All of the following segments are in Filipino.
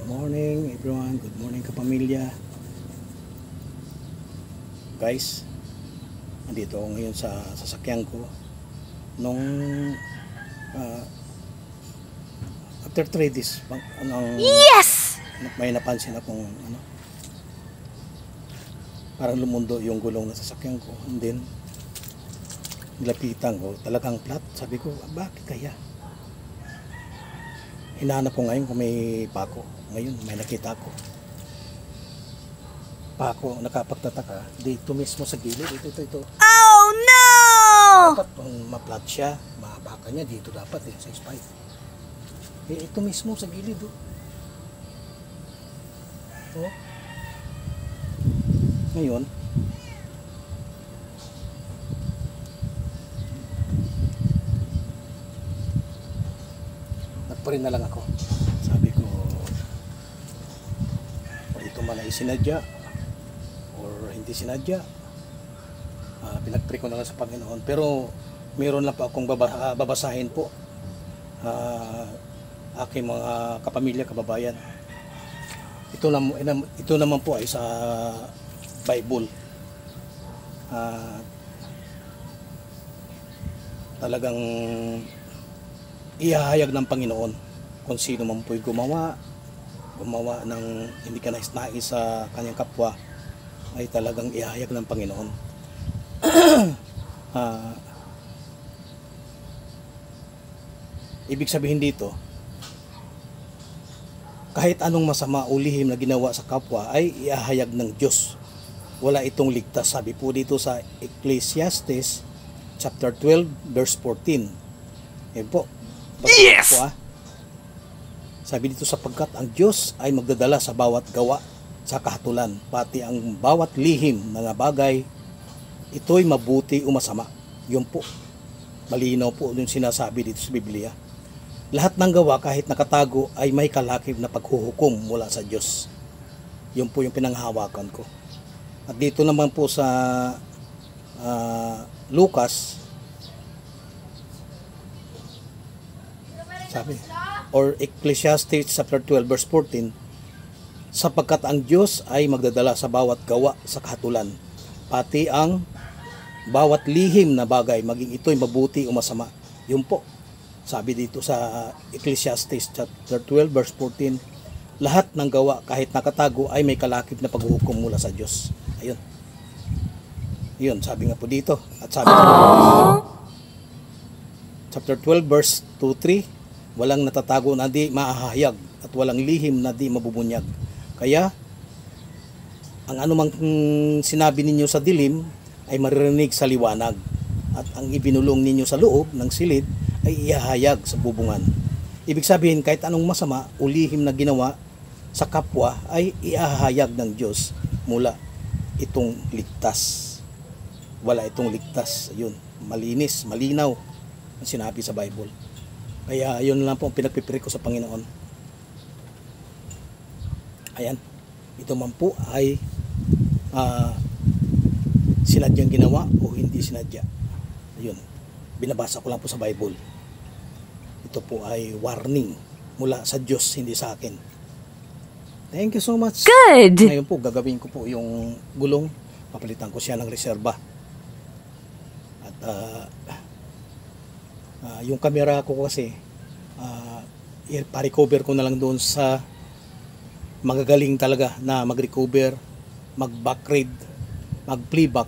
morning everyone, good morning kapamilya. Guys, andito ako ngayon sa sasakyan ko. Nung after 3 days Yes! may napansin akong parang lumundo yung gulong na sasakyan ko. And then nilapitan ko, talagang flat. Sabi ko, bakit kaya? Hinahanap ko ngayon kung may pako. Ngayon may nakita ko pako, nakapagtataka dito mismo sa gilid. Ito Oh no! dapat kung ma-flat siya, mahaba ka niya dito dapat sa spike. Ito mismo sa gilid ngayon nagparin na lang ako. Sabi ko, ito man ay sinadya or hindi sinadya, pinag-pray ko na lang sa Panginoon. Pero meron lang pa akong babasahin po, aking mga kapamilya, kababayan. Ito naman po ay sa Bible. Talagang ihahayag ng Panginoon kung sino man po'y gumawa ng hindi ka nais sa kanyang kapwa, ay talagang ihahayag ng Panginoon. Ibig sabihin dito, kahit anong masama o lihim na ginawa sa kapwa ay ihahayag ng Diyos. Wala itong ligtas. Sabi po dito sa Ecclesiastes chapter 12 verse 14. Yan po. Yes! Po, sabi dito, sapagkat ang Diyos ay magdadala sa bawat gawa sa kahatulan, pati ang bawat lihim na bagay, ito'y mabuti o masama. Yun po. Malinaw po yung sinasabi dito sa Biblia. Lahat ng gawa kahit nakatago ay may kalakip na paghuhukom mula sa Diyos. Yun po yung pinanghawakan ko. At dito naman po sa Lucas, sabi, or Ecclesiastes chapter 12 verse 14, sapagkat ang Diyos ay magdadala sa bawat gawa sa kahatulan, pati ang bawat lihim na bagay, maging ito'y mabuti o masama. Yun po. Sabi dito sa Ecclesiastes chapter 12 verse 14, lahat ng gawa kahit nakatago ay may kalakip na paghuhukom mula sa Diyos. Ayun. Yun, sabi nga po dito. At sabi chapter 12 verse 2-3, walang natatago na di maahayag at walang lihim na di mabubunyag. Kaya ang anumang sinabi ninyo sa dilim ay maririnig sa liwanag, at ang ibinulong ninyo sa loob ng silid ay ihahayag sa bubungan. Ibig sabihin, kahit anong masama o lihim na ginawa sa kapwa ay ihahayag ng Diyos. Mula itong ligtas. Wala itong ligtas. Yun, malinis, malinaw ang sinabi sa Bible. Kaya yun lang po ang pinagpipiri ko sa Panginoon. Ayan, ito man po ay sinadyang ginawa o hindi sinadya. Ayun, binabasa ko lang po sa Bible. Ito po ay warning mula sa Diyos, hindi sa akin. Thank you so much. Good! Ngayon po, gagawin ko po yung gulong. Papalitan ko siya ng reserba. At yung camera ko kasi pa-recover ko na lang doon sa magagaling talaga na mag-recover, mag-backread, mag-playback,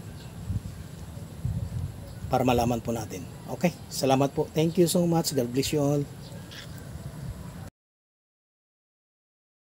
para malaman po natin. Okay, salamat po. Thank you so much. God bless you all.